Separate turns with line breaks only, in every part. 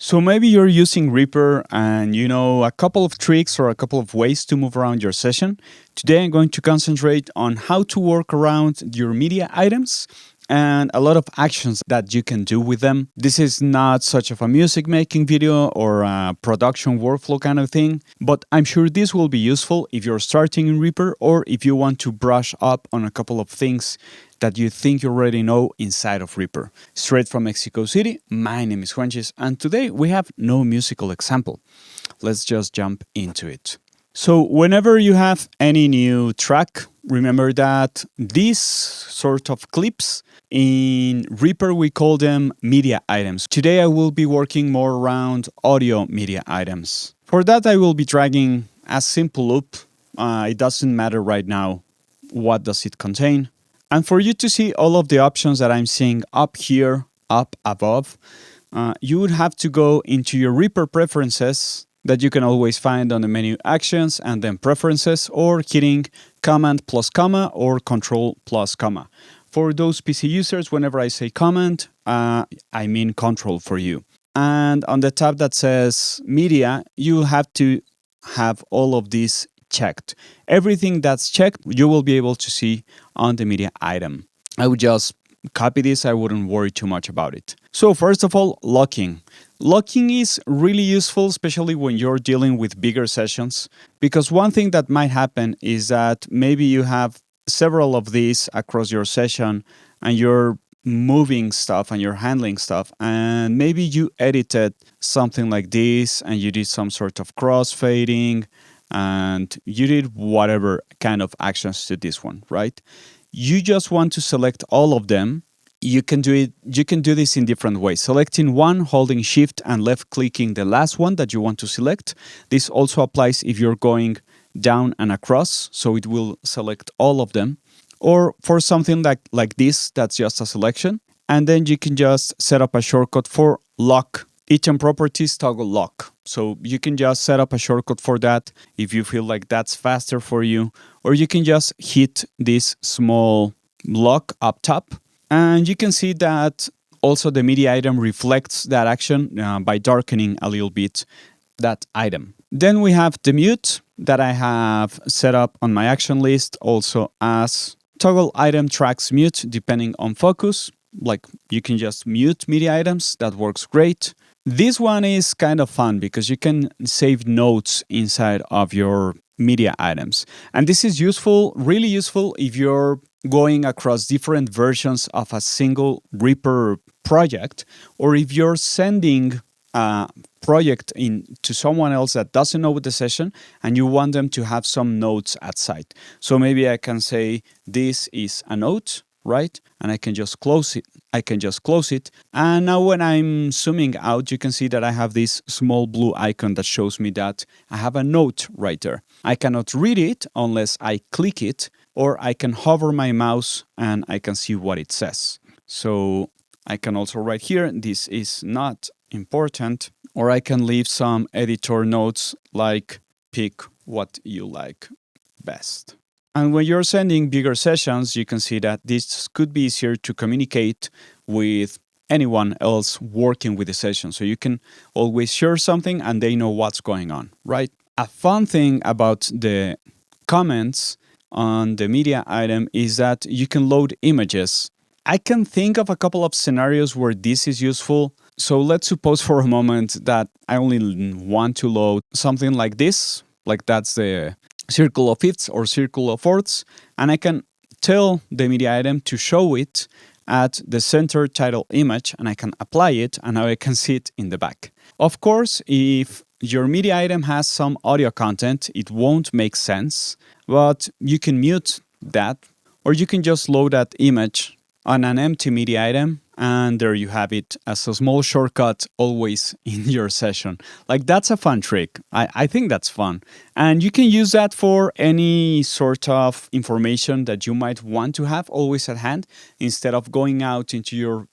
So maybe you're using Reaper and you know a couple of tricks or a couple of ways to move around your session. Today I'm going to concentrate on how to work around your media items and a lot of actions that you can do with them. This is not such of a music making video or a production workflow kind of thing, but I'm sure this will be useful if you're starting in Reaper or if you want to brush up on a couple of things that you think you already know inside of Reaper. Straight from Mexico City, my name is Juanches, and today we have no musical example. Let's just jump into it. So whenever you have any new track, remember that these sort of clips in Reaper, we call them media items. Today I will be working more around audio media items. For that, I will be dragging a simple loop. It doesn't matter right now what does it contain. And for you to see all of the options that I'm seeing up here, up above, you would have to go into your Reaper preferences that you can always find on the menu Actions and then Preferences, or hitting Command plus comma or Control plus comma. For those PC users, whenever I say Command, I mean Control for you. And on the tab that says Media, you have to have all of these checked. Everything that's checked, you will be able to see on the media item. I would just copy this, I wouldn't worry too much about it. So first of all, locking. Locking is really useful, especially when you're dealing with bigger sessions, because one thing that might happen is that maybe you have several of these across your session and you're moving stuff and you're handling stuff, and maybe you edited something like this and you did some sort of crossfading and you did whatever kind of actions to this one, right? You just want to select all of them. You can do it. You can do this in different ways. Selecting one, holding Shift and left clicking the last one that you want to select. This also applies if you're going down and across, so it will select all of them. Or for something like this, that's just a selection. And then you can just set up a shortcut for lock. Item properties toggle lock. So you can just set up a shortcut for that if you feel like that's faster for you. Or you can just hit this small lock up top. And you can see that also the media item reflects that action by darkening a little bit that item. Then we have the mute that I have set up on my action list also as toggle item tracks mute depending on focus. Like you can just mute media items, that works great. This one is kind of fun because you can save notes inside of your media items. And this is useful, really useful if you're going across different versions of a single Reaper project, or if you're sending a project in to someone else that doesn't know the session and you want them to have some notes at site. So maybe I can say this is a note, right? And I can just close it. And now when I'm zooming out, you can see that I have this small blue icon that shows me that I have a note right there. I cannot read it unless I click it, or I can hover my mouse and I can see what it says. So I can also write here, this is not important, or I can leave some editor notes like pick what you like best. And when you're sending bigger sessions, you can see that this could be easier to communicate with anyone else working with the session. So you can always share something and they know what's going on, right? A fun thing about the comments on the media item is that you can load images. I can think of a couple of scenarios where this is useful. So let's suppose for a moment that I only want to load something like this, like that's the circle of fifths or circle of fourths, and I can tell the media item to show it at the center title image, and I can apply it, and now I can see it in the back. Of course, if your media item has some audio content, it won't make sense, but you can mute that, or you can just load that image on an empty media item, and there you have it as a small shortcut always in your session. Like, that's a fun trick. I think that's fun. And you can use that for any sort of information that you might want to have always at hand. Instead of going out into your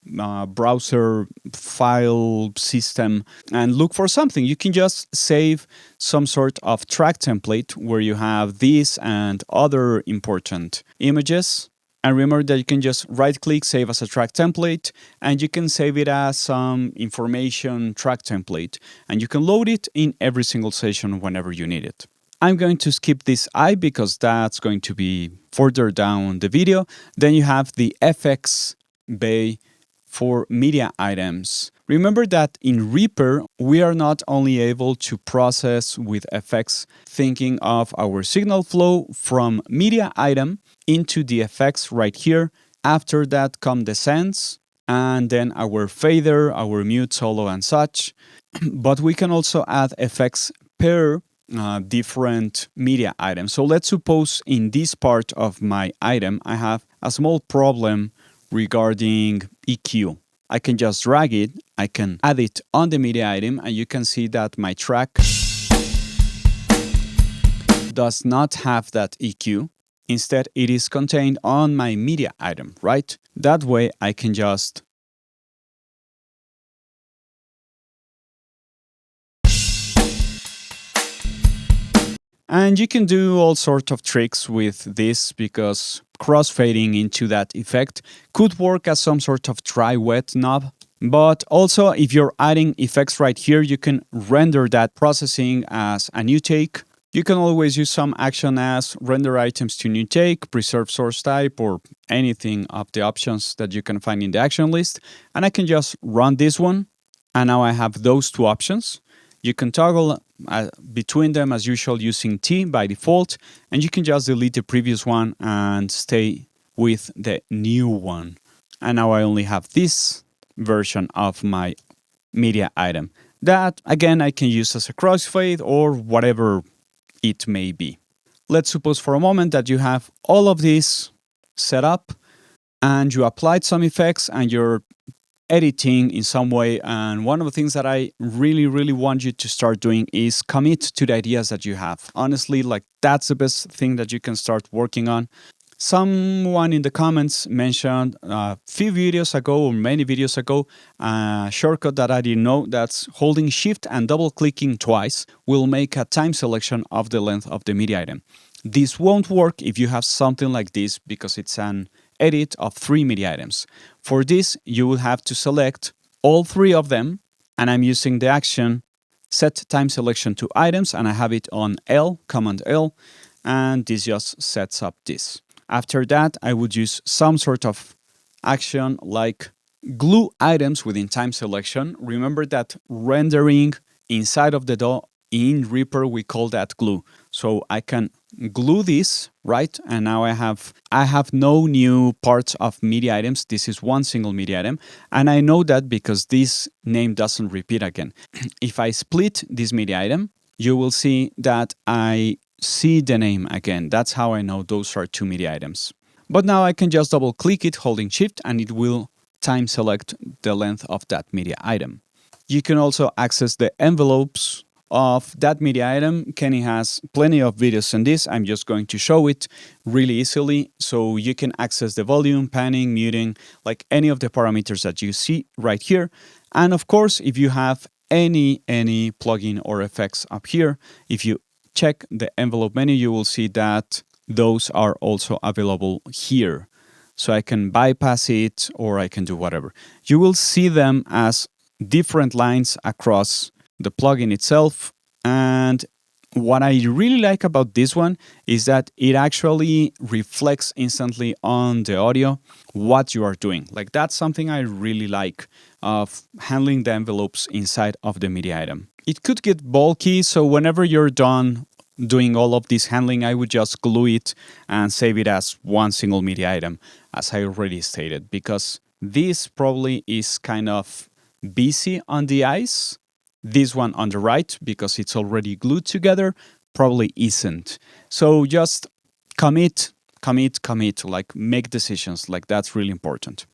browser file system and look for something, you can just save some sort of track template where you have these and other important images. And remember that you can just right click, save as a track template, and you can save it as some information track template. And you can load it in every single session whenever you need it. I'm going to skip this I because that's going to be further down the video. Then you have the FX bay for media items. Remember that in Reaper, we are not only able to process with effects, thinking of our signal flow from media item into the effects right here. After that come the sends, and then our fader, our mute, solo, and such. But we can also add effects per different media items. So let's suppose in this part of my item, I have a small problem regarding EQ. I can just drag it, I can add it on the media item, and you can see that my track does not have that EQ. Instead, it is contained on my media item, right? That way, I can just and you can do all sorts of tricks with this because crossfading into that effect could work as some sort of dry-wet knob. But also, if you're adding effects right here, you can render that processing as a new take. You can always use some action as render items to new take, preserve source type, or anything of the options that you can find in the action list. And I can just run this one. And now I have those two options. You can toggle between them as usual using T by default, and you can just delete the previous one and stay with the new one. And now I only have this version of my media item that again I can use as a crossfade or whatever it may be. Let's suppose for a moment that you have all of this set up and you applied some effects and you're editing in some way. And one of the things that I really want you to start doing is commit to the ideas that you have. Honestly, like that's the best thing that you can start working on. Someone in the comments mentioned a few videos ago or many videos ago a shortcut that I didn't know, that's holding shift and double clicking twice will make a time selection of the length of the media item. This won't work if you have something like this because it's an edit of 3 media items. For this, you will have to select all 3 of them, and I'm using the action set time selection to items, and I have it on L, Command L, and this just sets up this. After that, I would use some sort of action like glue items within time selection. Remember that rendering inside of the DAW in Reaper, we call that glue. So I can glue this, right? And now I have no new parts of media items. This is one single media item. And I know that because this name doesn't repeat again. If I split this media item, you will see that I see the name again. That's how I know those are 2 media items. But now I can just double click it holding shift and it will time select the length of that media item. You can also access the envelopes of that media item. Kenny has plenty of videos on this. I'm just going to show it really easily. So you can access the volume, panning, muting, like any of the parameters that you see right here. And of course, if you have any plugin or effects up here, if you check the envelope menu, you will see that those are also available here. So I can bypass it or I can do whatever. You will see them as different lines across the plugin itself. And what I really like about this one is that it actually reflects instantly on the audio what you are doing. Like that's something I really like of handling the envelopes inside of the media item. It could get bulky, so whenever you're done doing all of this handling, I would just glue it and save it as one single media item, as I already stated, because this probably is kind of busy on the eyes. This one on the right, because it's already glued together, probably isn't. So just commit, like make decisions, like that's really important.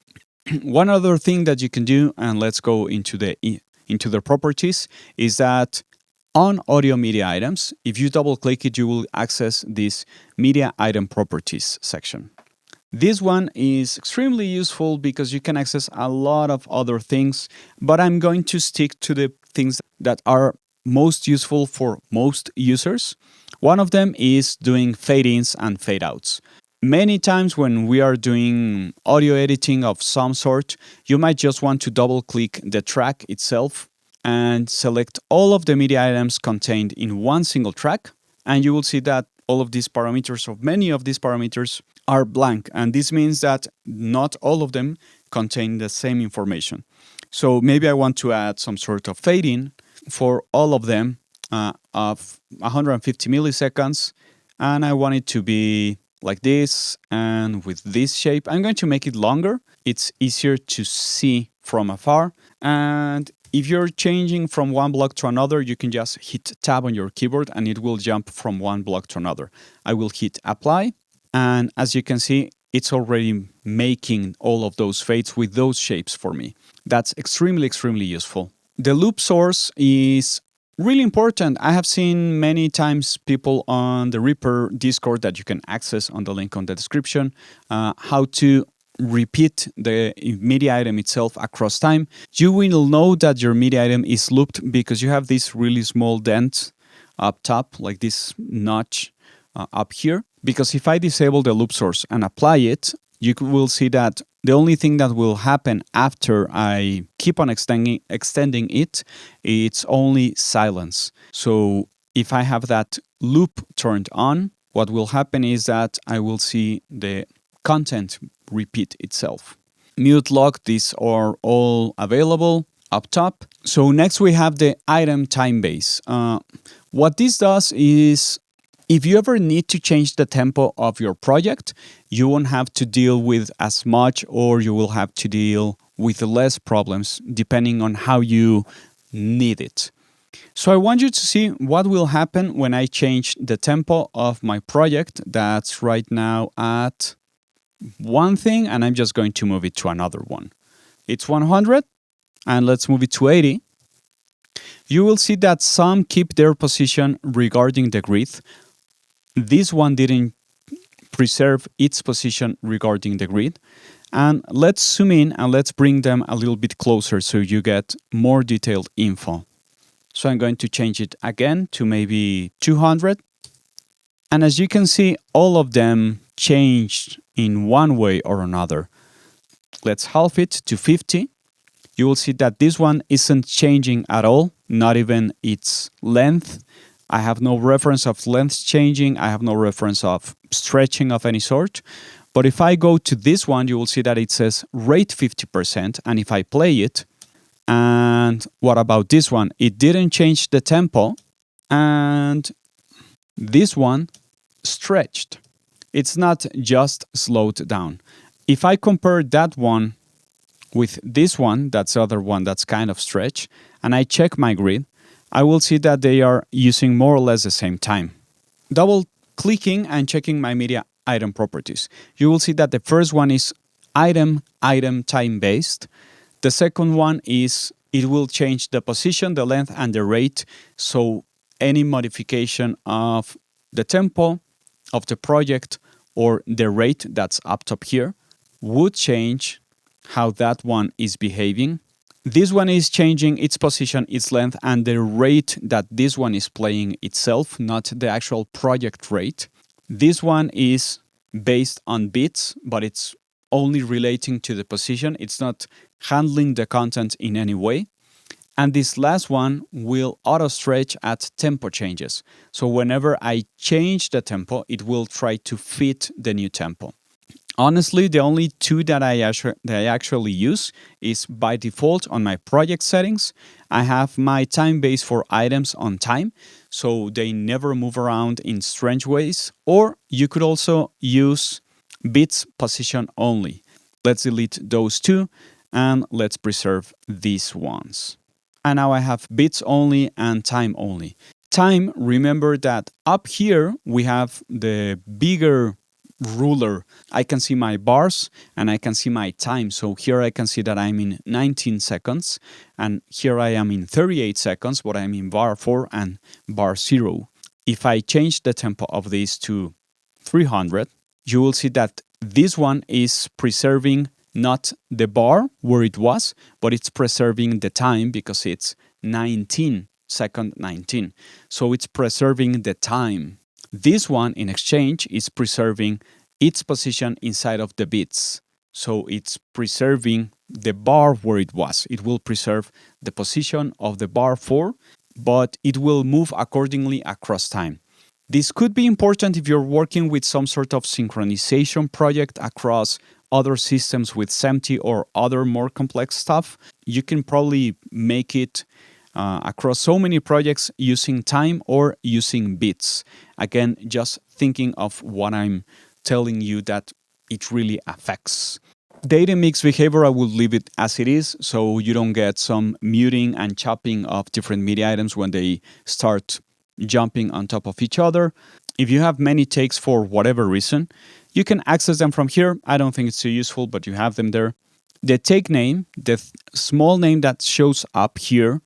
One other thing that you can do, and let's go into the properties, is that on audio media items, if you double click it, you will access this media item properties section. This one is extremely useful because you can access a lot of other things, but I'm going to stick to the things that are most useful for most users. One of them is doing fade-ins and fade-outs. Many times when we are doing audio editing of some sort, you might just want to double click the track itself and select all of the media items contained in one single track. And you will see that all of these parameters, or many of these parameters, are blank. And this means that not all of them contain the same information. So maybe I want to add some sort of fading for all of them of 150 milliseconds. And I want it to be like this and with this shape. I'm going to make it longer. It's easier to see from afar. And if you're changing from one block to another, you can just hit tab on your keyboard and it will jump from one block to another. I will hit apply. And as you can see, it's already making all of those fades with those shapes for me. That's extremely, extremely useful. The loop source is really important. I have seen many times people on the Reaper Discord that you can access on the link on the description, how to repeat the media item itself across time. You will know that your media item is looped because you have this really small dent up top, like this notch up here. Because if I disable the loop source and apply it, you will see that the only thing that will happen after I keep on extending it, it's only silence. So if I have that loop turned on, what will happen is that I will see the content repeat itself. Mute lock, these are all available up top. So next we have the item Timebase. What this does is, if you ever need to change the tempo of your project, you won't have to deal with as much, or you will have to deal with less problems depending on how you need it. So I want you to see what will happen when I change the tempo of my project that's right now at one thing, and I'm just going to move it to another one. It's 100, and let's move it to 80. You will see that some keep their position regarding the grid. This one didn't preserve its position regarding the grid. And let's zoom in and let's bring them a little bit closer so you get more detailed info. So I'm going to change it again to maybe 200. And as you can see, all of them changed in one way or another. Let's halve it to 50. You will see that this one isn't changing at all, not even its length. I have no reference of length changing. I have no reference of stretching of any sort. But if I go to this one, you will see that it says rate 50%. And if I play it, and what about this one? It didn't change the tempo. And this one stretched. It's not just slowed down. If I compare that one with this one, that's the other one that's kind of stretched, and I check my grid, I will see that they are using more or less the same time. Double clicking and checking my media item properties, you will see that the first one is item time based. The second one is it will change the position, the length, and the rate. So any modification of the tempo of the project or the rate that's up top here would change how that one is behaving. This one is changing its position, its length, and the rate that this one is playing itself, not the actual project rate. This one is based on bits, but it's only relating to the position. It's not handling the content in any way. And this last one will auto stretch at tempo changes. So whenever I change the tempo, it will try to fit the new tempo. Honestly, the only two that I actually use is by default on my project settings. I have my time base for items on time, so they never move around in strange ways. Or you could also use bits position only. Let's delete those two and let's preserve these ones. And now I have bits only and time only. Time, remember that up here we have the bigger ruler. I can see my bars and I can see my time. So here I can see that I'm in 19 seconds and here I am in 38 seconds, but I'm in bar 4 and bar 0. If I change the tempo of these to 300, you will see that this one is preserving not the bar where it was, but it's preserving the time because it's 19, second 19. So it's preserving the time. This one, in exchange, is preserving its position inside of the bits. So it's preserving the bar where it was. It will preserve the position of the bar 4, but it will move accordingly across time. This could be important if you're working with some sort of synchronization project across other systems with SEMT or other more complex stuff. You can probably make it across so many projects using time or using bits. Again, just thinking of what I'm telling you that it really affects. Data mix behavior, I will leave it as it is so you don't get some muting and chopping of different media items when they start jumping on top of each other. If you have many takes for whatever reason, you can access them from here. I don't think it's too useful, but you have them there. The take name, the small name that shows up here,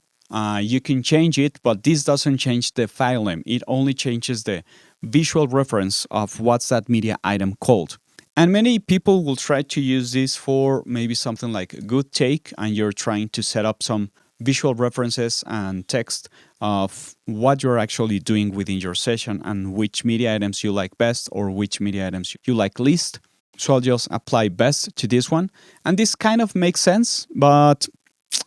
you can change it, but this doesn't change the file name. It only changes the visual reference of what's that media item called. And many people will try to use this for maybe something like a good take, and you're trying to set up some visual references and text of what you're actually doing within your session and which media items you like best or which media items you like least. So I'll just apply best to this one. And this kind of makes sense, but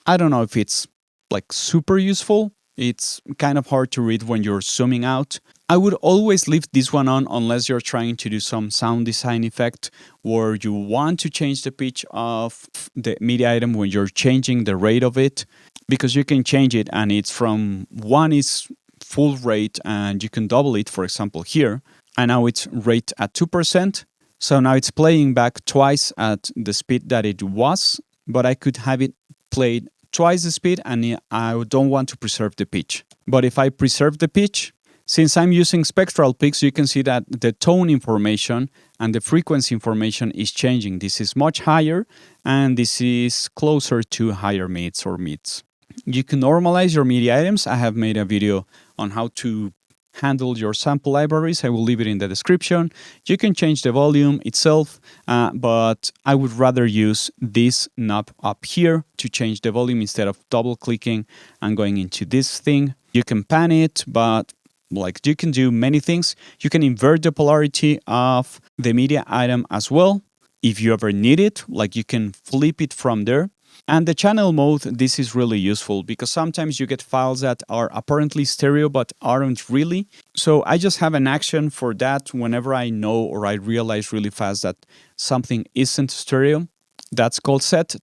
I don't know if it's like super useful. It's kind of hard to read when you're zooming out. I would always leave this one on unless you're trying to do some sound design effect where you want to change the pitch of the media item when you're changing the rate of it, because you can change it and it's from 1 is full rate and you can double it, for example, here, and now it's rate at 2%. So now it's playing back twice at the speed that it was, but I could have it played twice the speed and I don't want to preserve the pitch. But if I preserve the pitch, since I'm using spectral peaks, you can see that the tone information and the frequency information is changing. This is much higher and this is closer to higher mids or mids. You can normalize your media items. I have made a video on how to handle your sample libraries. I will leave it in the description. You can change the volume itself, but I would rather use this knob up here to change the volume instead of double clicking and going into this thing. You can pan it, but like you can do many things. You can invert the polarity of the media item as well if you ever need it, like you can flip it from there. And the channel mode, this is really useful because sometimes you get files that are apparently stereo but aren't really. So I just have an action for that whenever I know or I realize really fast that something isn't stereo. That's called set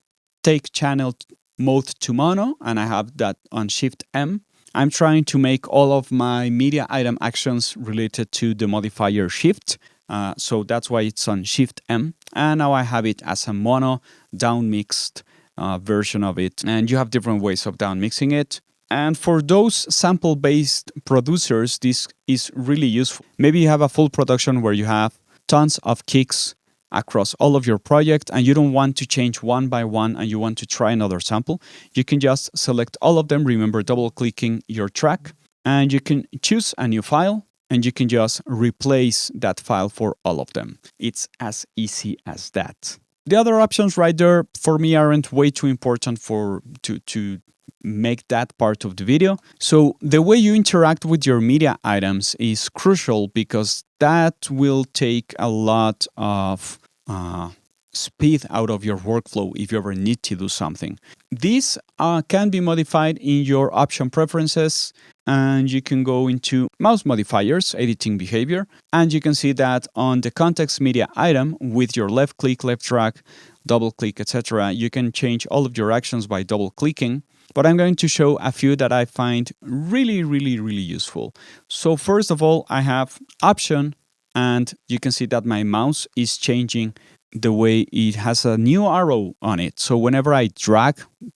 take channel mode to mono, and I have that on Shift M. I'm trying to make all of my media item actions related to the modifier shift. So that's why it's on Shift M. And now I have it as a mono down mixed version of it. And you have different ways of down mixing it. And for those sample based producers, this is really useful. Maybe you have a full production where you have tons of kicks across all of your project and you don't want to change one by one and you want to try another sample. You can just select all of them. Remember double clicking your track and you can choose a new file and you can just replace that file for all of them. It's as easy as that. The other options right there for me aren't way too important to make that part of the video. So the way you interact with your media items is crucial because that will take a lot of speed out of your workflow if you ever need to do something. These can be modified in your option preferences, and you can go into mouse modifiers, editing behavior, and you can see that on the context media item with your left click, left drag, double click, etc., you can change all of your actions by double clicking. But I'm going to show a few that I find really, really, really useful. So first of all, I have option, and you can see that my mouse is changing the way it has a new arrow on it. So whenever I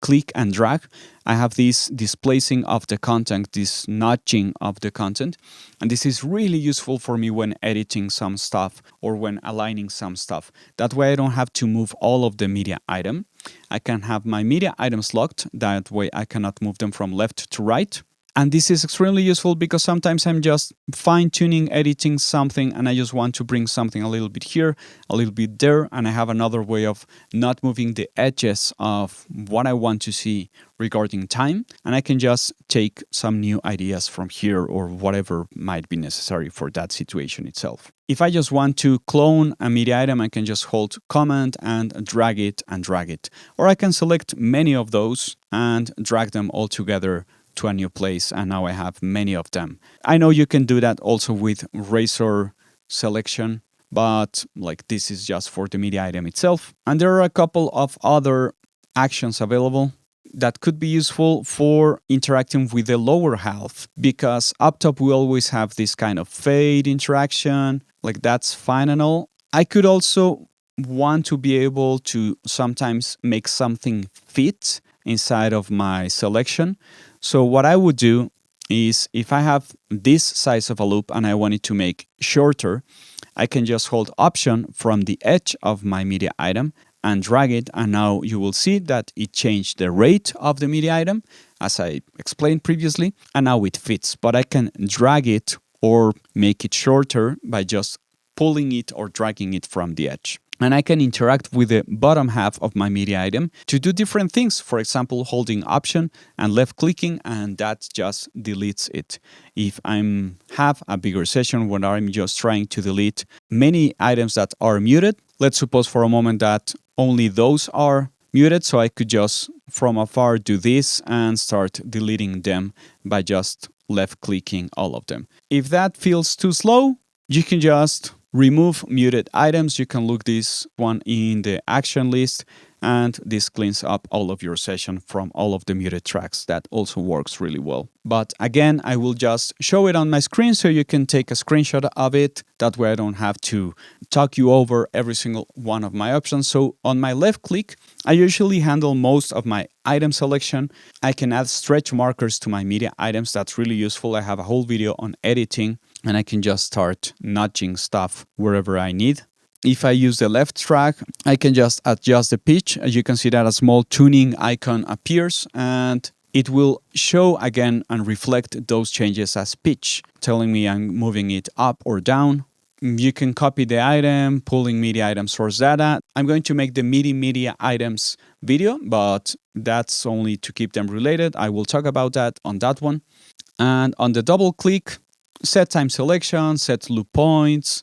click and drag, I have this displacing of the content, this nudging of the content. And this is really useful for me when editing some stuff or when aligning some stuff. That way I don't have to move all of the media item. I can have my media items locked. That way I cannot move them from left to right. And this is extremely useful because sometimes I'm just fine-tuning, editing something, and I just want to bring something a little bit here, a little bit there, and I have another way of not moving the edges of what I want to see regarding time, and I can just take some new ideas from here or whatever might be necessary for that situation itself. If I just want to clone a media item, I can just hold Command and drag it and drag it. Or I can select many of those and drag them all together to a new place, and now I have many of them. I know you can do that also with razor selection, but like this is just for the media item itself. And there are a couple of other actions available that could be useful for interacting with the lower half, because up top we always have this kind of fade interaction, like that's fine and all. I could also want to be able to sometimes make something fit inside of my selection. So what I would do is, if I have this size of a loop and I want it to make shorter, I can just hold Option from the edge of my media item and drag it, and now you will see that it changed the rate of the media item, as I explained previously, and now it fits. But I can drag it or make it shorter by just pulling it or dragging it from the edge. And I can interact with the bottom half of my media item to do different things. For example, holding Option and left clicking, and that just deletes it. If I have a bigger session where I'm just trying to delete many items that are muted, let's suppose for a moment that only those are muted, so I could just from afar do this and start deleting them by just left clicking all of them. If that feels too slow, you can just remove muted items. You can look this one in the action list, and this cleans up all of your session from all of the muted tracks. That also works really well. But again, I will just show it on my screen so you can take a screenshot of it. That way I don't have to talk you over every single one of my options. So on my left click, I usually handle most of my item selection. I can add stretch markers to my media items. That's really useful. I have a whole video on editing, and I can just start nudging stuff wherever I need. If I use the left track, I can just adjust the pitch. As you can see that a small tuning icon appears, and it will show again and reflect those changes as pitch, telling me I'm moving it up or down. You can copy the item, pulling media item source data. I'm going to make the media items video, but that's only to keep them related. I will talk about that on that one. And on the double click, set time selection, set loop points,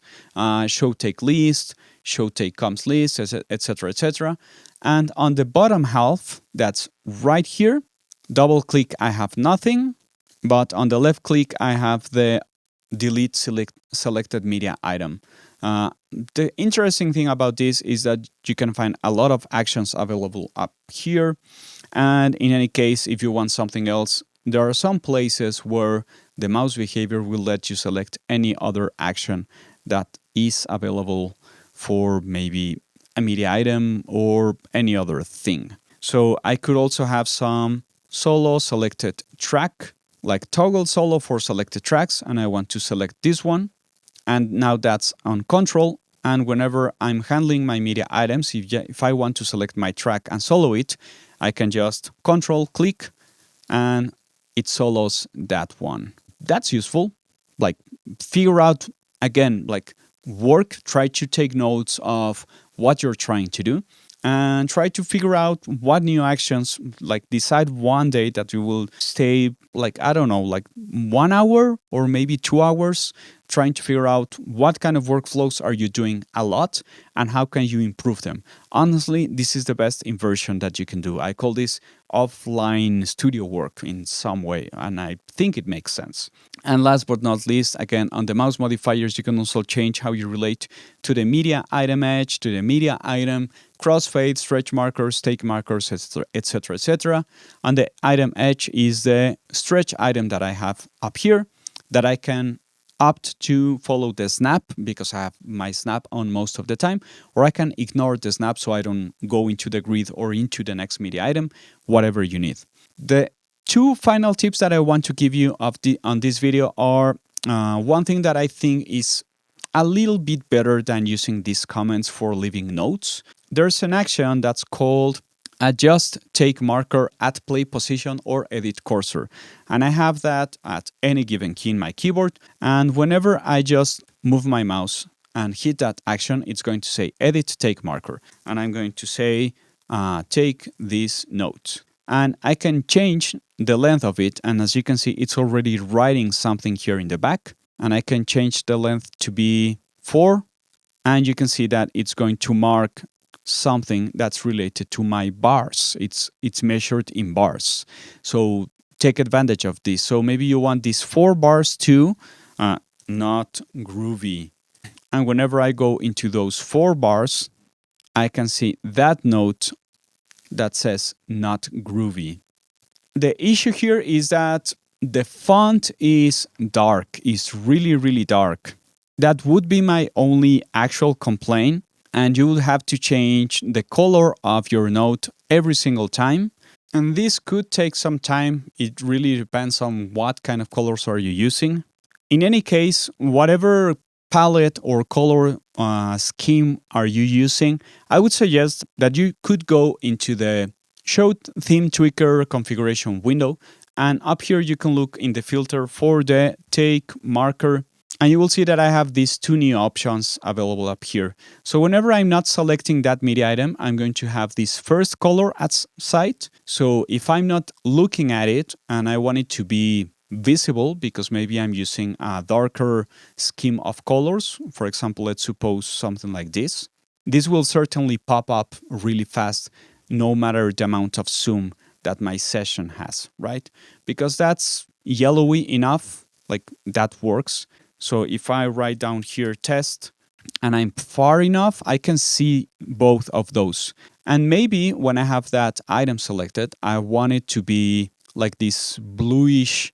show take list, show take comps list, etc., etc. And on the bottom half, that's right here, double click, I have nothing, but on the left click, I have the delete selected media item. The interesting thing about this is that you can find a lot of actions available up here. And in any case, if you want something else, there are some places where the mouse behavior will let you select any other action that is available for maybe a media item or any other thing. So I could also have some solo selected track, like toggle solo for selected tracks, and I want to select this one. And now that's on control. And whenever I'm handling my media items, if I want to select my track and solo it, I can just control click and it solos that one. That's useful. Like, figure out, again, like try to take notes of what you're trying to do and try to figure out what new actions, like decide one day that you will stay, like, I don't know, like 1 hour or maybe 2 hours trying to figure out what kind of workflows are you doing a lot and how can you improve them. Honestly, this is the best inversion that you can do. I call this offline studio work in some way, and I think it makes sense. And last but not least, again, on the mouse modifiers, you can also change how you relate to the media item edge, to the media item, crossfade, stretch markers, take markers, etc., etc. On the item edge is the stretch item that I have up here that I can opt to follow the snap because I have my snap on most of the time, or I can ignore the snap so I don't go into the grid or into the next media item, whatever you need. The two final tips that I want to give you on this video are one thing that I think is a little bit better than using these comments for leaving notes. There's an action that's called adjust take marker at play position or edit cursor. And I have that at any given key in my keyboard. And whenever I just move my mouse and hit that action, it's going to say edit take marker. And I'm going to say take this note. And I can change the length of it. And as you can see, it's already writing something here in the back. And I can change the length to be 4. And you can see that it's going to mark something that's related to my bars. It's measured in bars. So take advantage of this. So maybe you want these 4 bars to not groovy. And whenever I go into those 4 bars, I can see that note that says not groovy. The issue here is that the font is dark, is really, really dark. That would be my only actual complaint. And you will have to change the color of your note every single time. And this could take some time. It really depends on what kind of colors are you using. In any case, whatever palette or color scheme are you using, I would suggest that you could go into the Show Theme Tweaker configuration window. And up here, you can look in the filter for the Take Marker. And you will see that I have these 2 new options available up here. So whenever I'm not selecting that media item, I'm going to have this first color at sight. So if I'm not looking at it and I want it to be visible, because maybe I'm using a darker scheme of colors, for example, let's suppose something like this. This will certainly pop up really fast, no matter the amount of zoom that my session has, right? Because that's yellowy enough, like that works. So if I write down here test and I'm far enough, I can see both of those. And maybe when I have that item selected, I want it to be like this bluish,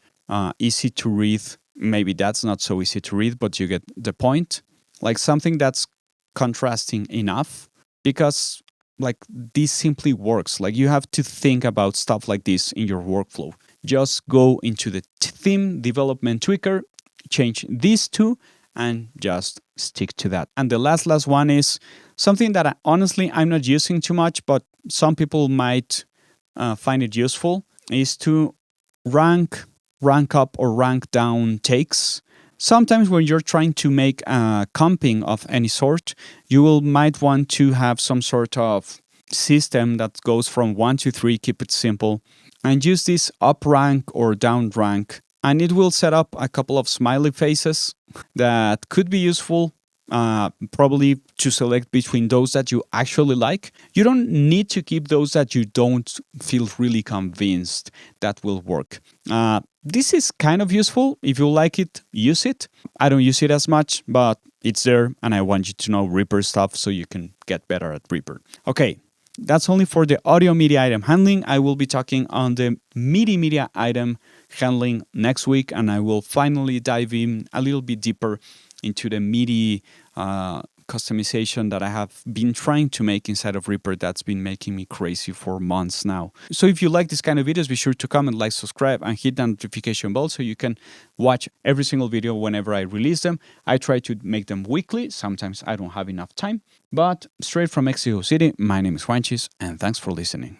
easy to read. Maybe that's not so easy to read, but you get the point. Like something that's contrasting enough, because like this simply works. Like you have to think about stuff like this in your workflow. Just go into the theme development tweaker, change these 2 and just stick to that. And the last one is something that honestly I'm not using too much, but some people might find it useful, is to rank up or rank down takes. Sometimes when you're trying to make a comping of any sort, you might want to have some sort of system that goes from 1 to 3, keep it simple, and use this up rank or down rank. And it will set up a couple of smiley faces that could be useful, probably to select between those that you actually like. You don't need to keep those that you don't feel really convinced that will work. This is kind of useful. If you like it, use it. I don't use it as much, but it's there, and I want you to know Reaper stuff so you can get better at Reaper. Okay, that's only for the audio media item handling. I will be talking on the MIDI media item handling next week, and I will finally dive in a little bit deeper into the MIDI customization that I have been trying to make inside of Reaper that's been making me crazy for months now. So if you like this kind of videos, be sure to comment, like, subscribe, and hit the notification bell so you can watch every single video whenever I release them. I try to make them weekly. Sometimes I don't have enough time, but straight from Mexico City, my name is Juanchis, and thanks for listening.